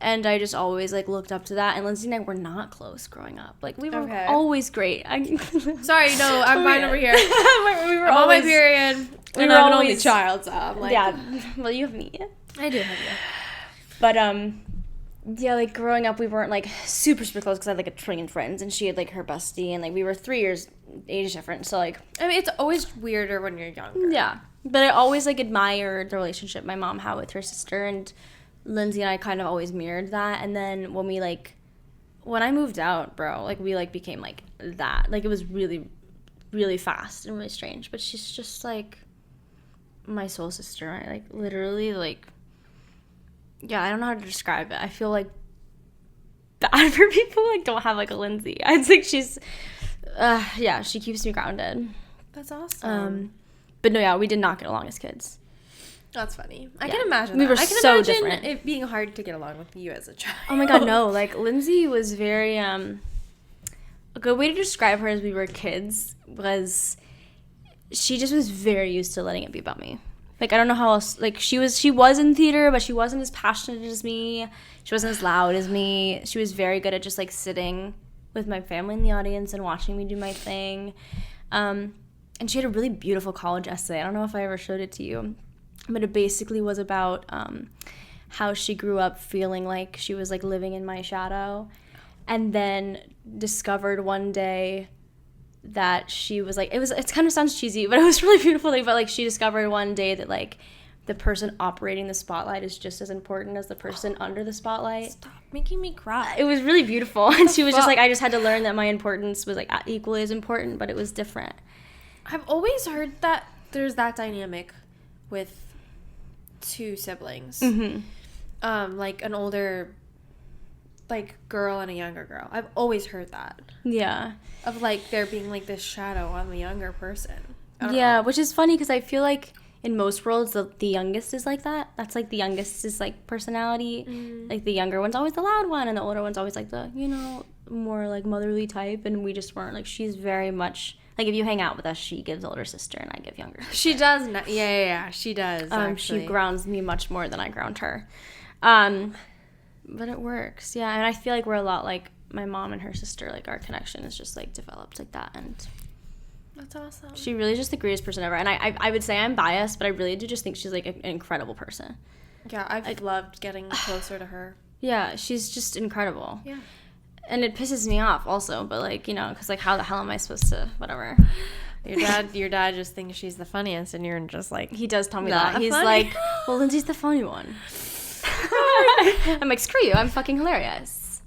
And I just always, like, looked up to that. And Lindsay and I were not close growing up. Like, we were always great. Sorry, no, I'm fine over here. we were I'm on my period. And I'm an only child, so I'm like... Yeah, well, you have me. I do have you. But, yeah, like, growing up, we weren't, like, super, super close because I had, like, a trillion friends. And she had, like, her bestie. And, like, we were 3 years age different. So, like... I mean, it's always weirder when you're younger. Yeah. But I always, like, admired the relationship my mom had with her sister. And Lindsay and I kind of always mirrored that. And then when I moved out, bro, like, we, like, became, like, that. Like, it was really, really fast and really strange. But she's just, like, my soul sister. I, like, literally, like, yeah, I don't know how to describe it. I feel, like, bad for people, like, don't have, like, a Lindsay. I think she's, yeah, she keeps me grounded. That's awesome. But no, yeah, we did not get along as kids. I can imagine that. We were I can so imagine different. it being hard to get along with you as a child. Oh my God, no. Like, Lindsay was very, a good way to describe her as we were kids was she just was very used to letting it be about me. Like, I don't know how else, like, she was in theater, but she wasn't as passionate as me. She wasn't as loud as me. She was very good at just, like, sitting with my family in the audience and watching me do my thing. And she had a really beautiful college essay. I don't know if I ever showed it to you. But it basically was about how she grew up feeling like she was, like, living in my shadow. And then discovered one day that she was, like, it kind of sounds cheesy, but it was really beautiful. Like, but, like, she discovered one day that, like, the person operating the spotlight is just as important as the person under the spotlight. Stop making me cry. It was really beautiful. And she was just like, I just had to learn that my importance was, like, equally as important, but it was different. I've always heard that there's that dynamic with 2 siblings. Mm-hmm. Like an older, like, girl and a younger girl. I've always heard that. Yeah. Of, like, there being, like, this shadow on the younger person. Yeah, which is funny because I feel like in most worlds, the youngest is like that. That's, like, the youngest is, like, personality. Mm. Like, the younger one's always the loud one, and the older one's always, like, the, you know, more, like, motherly type. And we just weren't. Like, she's very much... Like, if you hang out with us, she gives older sister, and I give younger sister. She does. Yeah, she does, actually. She grounds me much more than I ground her. But it works, yeah. And I feel like we're a lot like my mom and her sister. Like, our connection is just, like, developed like that. And that's awesome. She really is just the greatest person ever. And I would say I'm biased, but I really do just think she's, like, an incredible person. Yeah, I've loved getting closer to her. Yeah, she's just incredible. Yeah. And it pisses me off also, but, like, you know, because, like, how the hell am I supposed to, whatever. Your dad just thinks she's the funniest, and you're just like... He does tell me that. He's funny. Like, well, Lindsay's the funny one. I'm like, screw you, I'm fucking hilarious.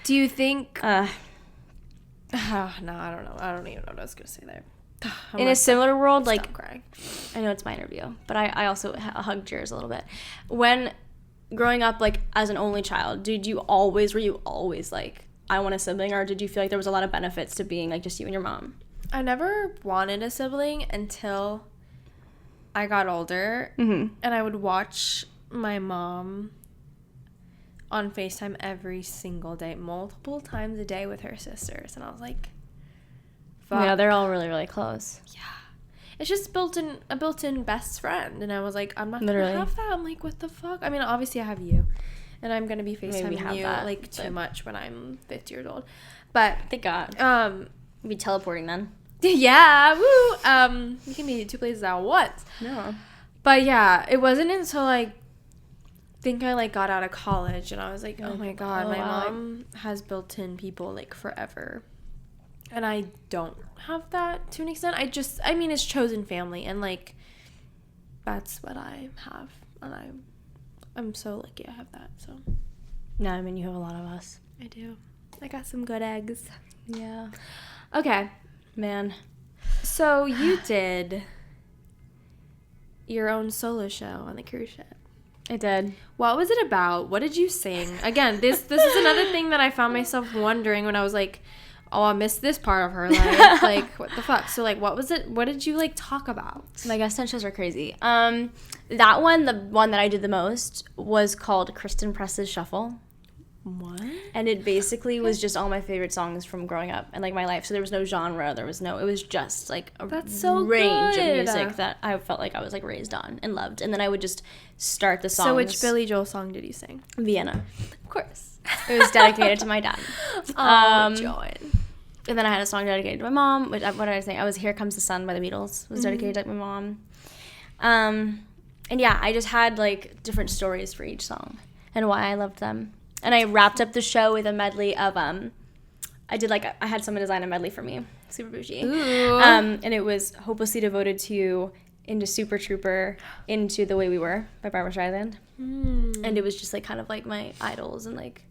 Do you think... no, I don't know. I don't even know what I was going to say there. In a similar world, like... Crying. I know it's my interview, but I also hugged yours a little bit. When growing up, like, as an only child, were you always, like... I want a sibling, or did you feel like there was a lot of benefits to being, like, just you and your mom? I never wanted a sibling until I got older and I would watch my mom on FaceTime every single day, multiple times a day with her sisters. And I was like, fuck. Yeah, they're all really, really close. Yeah. It's just a built-in best friend. And I was like, I'm not going to have that. I'm like, what the fuck? I mean, obviously I have you. And I'm going to be FaceTiming you like too much when I'm 50 years old. But thank God. We'll be teleporting then. Yeah, woo. You can be 2 places at once. No. But yeah, it wasn't until I think I like got out of college and I was like, oh my God, my mom has built-in people like forever. And I don't have that to an extent. I mean, it's chosen family and like that's what I have. And I'm so lucky I have that. So no, I mean, you have a lot of us. I do. I got some good eggs. Yeah. Okay. Man. So you did your own solo show on the cruise ship. I did. What was it about? What did you sing? Again, this is another thing that I found myself wondering when I was like, oh, I missed this part of her life. Like, what the fuck? So, like, what was it? What did you, like, talk about? My guest shows are crazy. That one, the one that I did the most, was called Kristen Press's Shuffle. What? And it basically was just all my favorite songs from growing up and, like, my life. So there was no genre. It was just, like, a range of music that I felt like I was, like, raised on and loved. And then I would just start the songs. So which Billy Joel song did you sing? Vienna. Of course. It was dedicated to my dad. Joy. And then I had a song dedicated to my mom. What did I say? I was Here Comes the Sun by the Beatles. It was dedicated to, like, my mom. And, yeah, I just had, like, different stories for each song and why I loved them. And I wrapped up the show with a medley of, I had someone design a medley for me, super bougie. Ooh. And it was Hopelessly Devoted to You, into Super Trooper, into The Way We Were by Barbra Streisand. And it was just, like, kind of, like, my idols and, like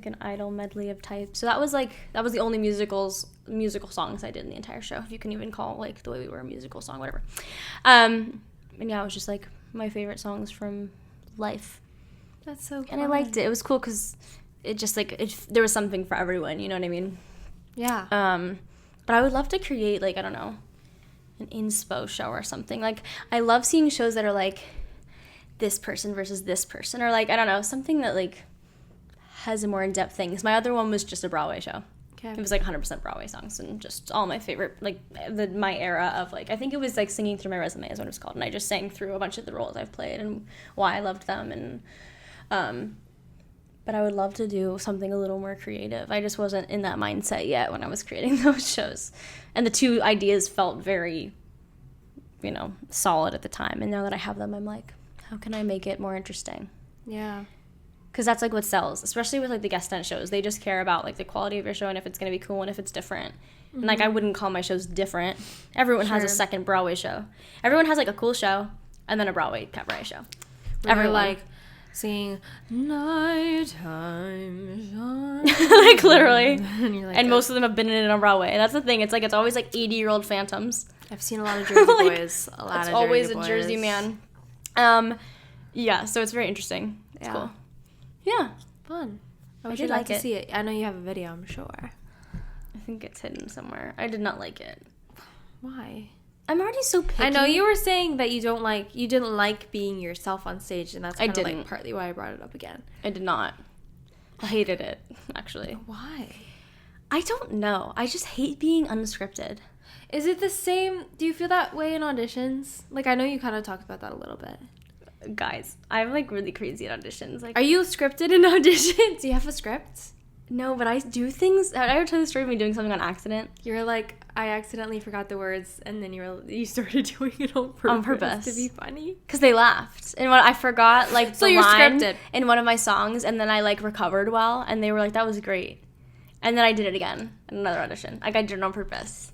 an idol medley of types. So that was the only musical songs I did in the entire show, if you can even call, like, The Way We Were a musical song, whatever. And, yeah, it was just, like, my favorite songs from life. That's so cool. And I liked it. It was cool because it just, like, there was something for everyone, you know what I mean? Yeah. But I would love to create, like, I don't know, an inspo show or something. Like, I love seeing shows that are, like, this person versus this person. Or, like, I don't know, something that, like, has a more in-depth thing. Because my other one was just a Broadway show. Okay. It was, like, 100% Broadway songs and just all my favorite, like, my era of, like, I think it was, like, Singing Through My Resume is what it was called. And I just sang through a bunch of the roles I've played and why I loved them and... but I would love to do something a little more creative. I just wasn't in that mindset yet when I was creating those shows. And the two ideas felt very, you know, solid at the time. And now that I have them, I'm like, how can I make it more interesting? Yeah. Because that's, like, what sells, especially with, like, the guest star shows. They just care about, like, the quality of your show and if it's going to be cool and if it's different. Mm-hmm. And, like, I wouldn't call my shows different. Everyone has a second Broadway show. Everyone has, like, a cool show and then a Broadway cabaret show. Everyone, like... singing nighttime shine. Like, literally. And, and most of them have been in it on Broadway. And that's the thing. It's like, it's always like 80-year-old phantoms. I've seen a lot of Jersey like, boys. It's always a Jersey man. Yeah, so it's very interesting. It's cool. Yeah. Fun. I would like to see it. I know you have a video, I'm sure. I think it's hidden somewhere. I did not like it. Why? I'm already so picky. I know you were saying that you didn't like being yourself on stage, and that's kind of like partly why I brought it up again. I did not. I hated it, actually. Why? I don't know. I just hate being unscripted. Is it the same? Do you feel that way in auditions? Like, I know you kind of talked about that a little bit. Guys, I'm, like, really crazy at auditions. Like, are you scripted in auditions? Do you have a script? No, but I do things. Did I ever tell the story of me doing something on accident? You're like, I accidentally forgot the words, and then you started doing it on purpose. On purpose. To be funny? Because they laughed. And when I forgot, like, so the you're line scripted. In one of my songs, and then I, like, recovered well, and they were like, that was great. And then I did it again in another audition. Like, I did it on purpose.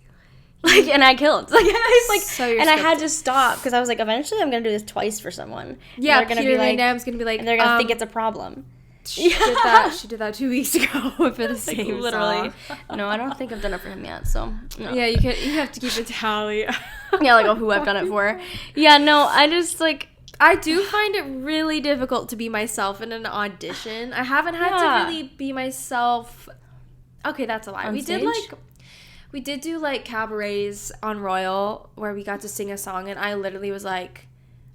Like, and I killed. Like, I was like, so you're and scripted. I had to stop, because I was like, eventually I'm going to do this twice for someone. Yeah, they're gonna be like, Nam's going to be like, and they're going to think it's a problem. She did that 2 weeks ago for the same like, literally. song. No, I don't think I've done it for him yet, so. No. Yeah, you have to keep a tally. Yeah, like, who I've done it for. Yeah, no, I just, like. I do find it really difficult to be myself in an audition. I haven't had to really be myself. Okay, that's a lie. We did do, like, cabarets on Royal where we got to sing a song, and I literally was like,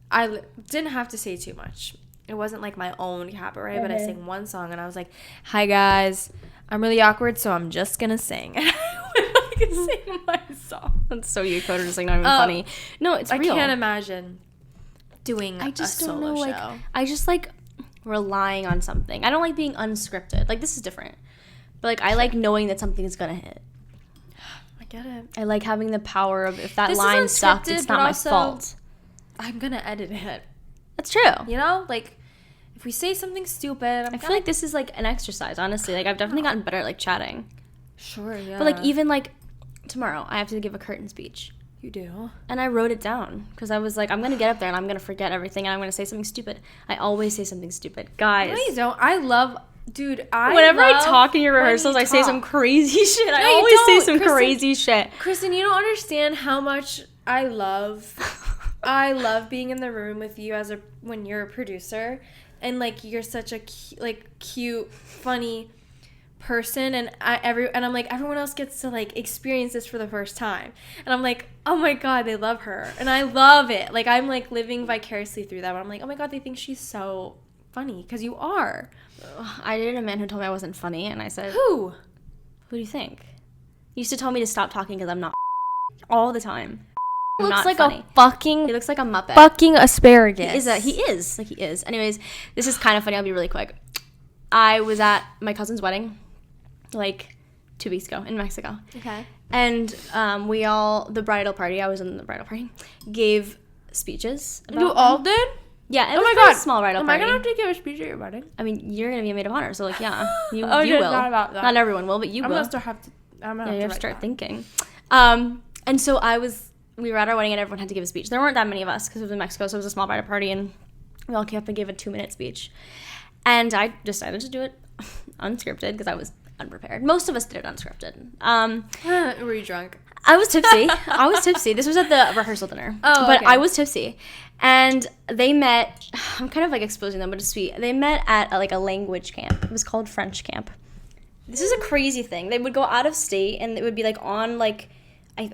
I didn't have to say too much. It wasn't, like, my own cabaret, but I sang one song, and I was like, hi, guys. I'm really awkward, so I'm just gonna sing. And I would, like, sing my song. That's so you, Coder, just, like, not even funny. No, it's real. I can't imagine doing I just a don't solo know, show. like, I just, like, relying on something. I don't like being unscripted. Like, this is different. But, like, I like knowing that something's gonna hit. I get it. I like having the power of, if that line sucked, it's not my fault. I'm gonna edit it. That's true. You know? Like, if we say something stupid, I feel like this is, like, an exercise, honestly. Like, I've definitely gotten better at, like, chatting. Sure, yeah. But, like, even, like, tomorrow, I have to give a curtain speech. You do? And I wrote it down because I was like, I'm going to get up there and I'm going to forget everything and I'm going to say something stupid. I always say something stupid. Guys. No, you don't. I love... Dude, whenever I talk in your rehearsals, I say some crazy shit. I always say some crazy shit. Kristen, you don't understand how much I love being in the room with you when you're a producer, and like you're such a cute, funny person, and I'm like, everyone else gets to like experience this for the first time, and I'm like, oh my god, they love her, and I love it. Like, I'm like living vicariously through that. But I'm like, oh my god, they think she's so funny because you are. I dated a man who told me I wasn't funny, and I said, Who do you think? He used to tell me to stop talking because I'm not all the time. He looks like funny. He looks like a Muppet. Fucking asparagus. He is. Anyways, this is kind of funny. I'll be really quick. I was at my cousin's wedding, like 2 weeks ago in Mexico. Okay. And the bridal party, I was in the bridal party, gave speeches. You all did? Yeah, it was a very small bridal party. Am I going to have to give a speech at your wedding? I mean, you're going to be a maid of honor, so, like, yeah. You will. Not about that. Not everyone will, but you will. I'm going to have to start thinking. And so we were at our wedding, and everyone had to give a speech. There weren't that many of us, because it was in Mexico, so it was a small bridal party, and we all came up and gave a 2-minute speech. And I decided to do it unscripted, because I was unprepared. Most of us did it unscripted. Were you drunk? I was tipsy. This was at the rehearsal dinner. Oh, but okay. I was tipsy. And they met, I'm kind of like exposing them, but it's sweet. They met at like a language camp. It was called French camp. This is a crazy thing. They would go out of state, and it would be like on like, it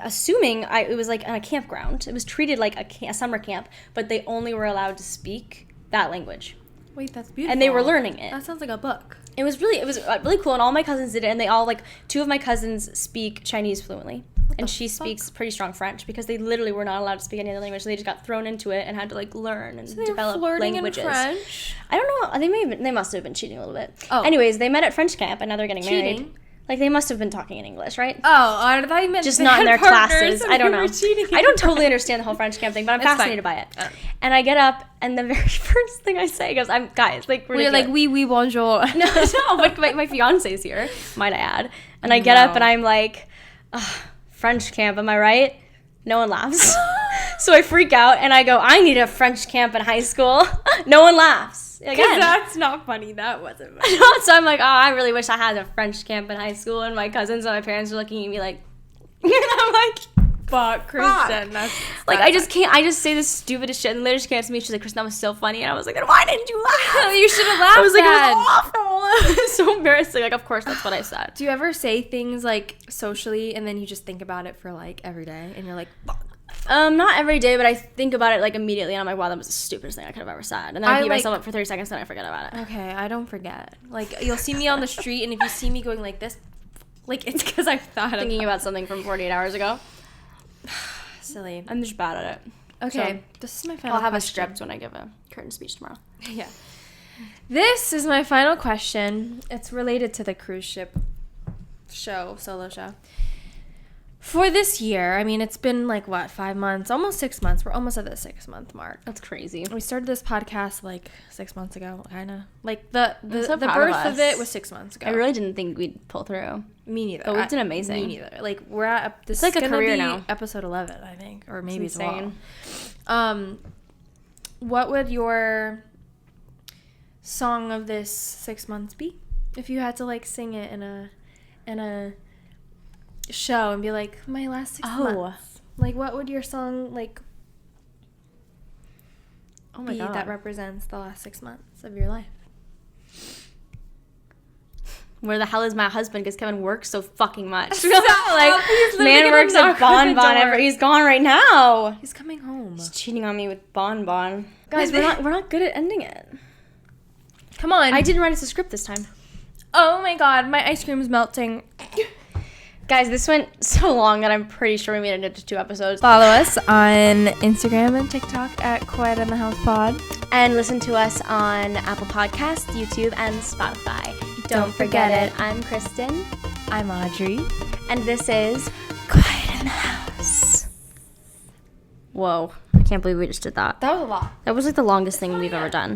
was like on a campground. It was treated like a summer camp, but they only were allowed to speak that language. Wait, that's beautiful. And they were learning it. That sounds like a book. It was really cool, and all my cousins did it, and they all, like, 2 of my cousins speak Chinese fluently, and she speaks pretty strong French, because they literally were not allowed to speak any other language, so they just got thrown into it and had to, like, learn and develop languages. In French? I don't know, they must have been cheating a little bit. Oh. Anyways, they met at French camp, and now they're getting married. Cheating? Like, they must have been talking in English, right? Oh, I thought you meant just not in their classes. I don't know. I don't totally understand the whole French camp thing, but I'm fascinated by it. And I get up, and the very first thing I say goes, guys, like, ridiculous. We're like, oui, bonjour. No, but my fiance's here, might I add. And I get up, and I'm like, French camp, am I right? No one laughs. So I freak out, and I go, I need a French camp in high school. No one laughs. Again. That's not funny. That wasn't funny. So I'm like, I really wish I had a French camp in high school, and my cousins and my parents are looking at me like, and I'm like, fuck, Kristen. That's like, I just can't. I just say the stupidest shit, and later she came to me. She's like, Kristen, that was so funny, and I was like, then why didn't you laugh? You should have laughed. I was like, it was awful. It was so embarrassing. Like, of course, that's what I said. Do you ever say things like socially, and then you just think about it for like every day, and you're like, fuck? Not every day, but I think about it like immediately, and I'm like, wow, that was the stupidest thing I could have ever said. And then I beat myself up for 30 seconds, and I forget about it. Okay, I don't forget. Like, you'll see me on the street, and if you see me going like this, like, it's because I've thinking about something from 48 hours ago. Silly. I'm just bad at it. Okay, so, this is my final I'll have question. a script when I give a curtain speech tomorrow. Yeah. This is my final question. It's related to the cruise ship solo show. For this year, I mean, it's been like, 5 months, almost 6 months. We're almost at the 6-month mark. That's crazy. We started this podcast like 6 months ago, kind of. Like the birth of it was 6 months ago. I really didn't think we'd pull through. Me neither. But we've done amazing. Me neither. Like, we're at this. It's like a career now. Episode 11, I think, or maybe it's insane. As well. What would your song of this 6 months be if you had to like sing it in a show and be like, my last 6 months? Like, what would your song like be that represents the last 6 months of your life? where the hell is my husband? Because Kevin works so fucking much. Like, man works at Bon Bon. He's gone right now. He's coming home. He's cheating on me with Bon Bon. Guys, we're not good at ending it. Come on. I didn't write us a script this time. Oh my god, my ice cream is melting. Guys, this went so long that I'm pretty sure we made it into 2 episodes. Follow us on Instagram and TikTok at Quiet in the House Pod. And listen to us on Apple Podcasts, YouTube, and Spotify. Don't forget it. I'm Kristen. I'm Audrey. And this is Quiet in the House. Whoa. I can't believe we just did that. That was a lot. That was like the longest thing we've ever done.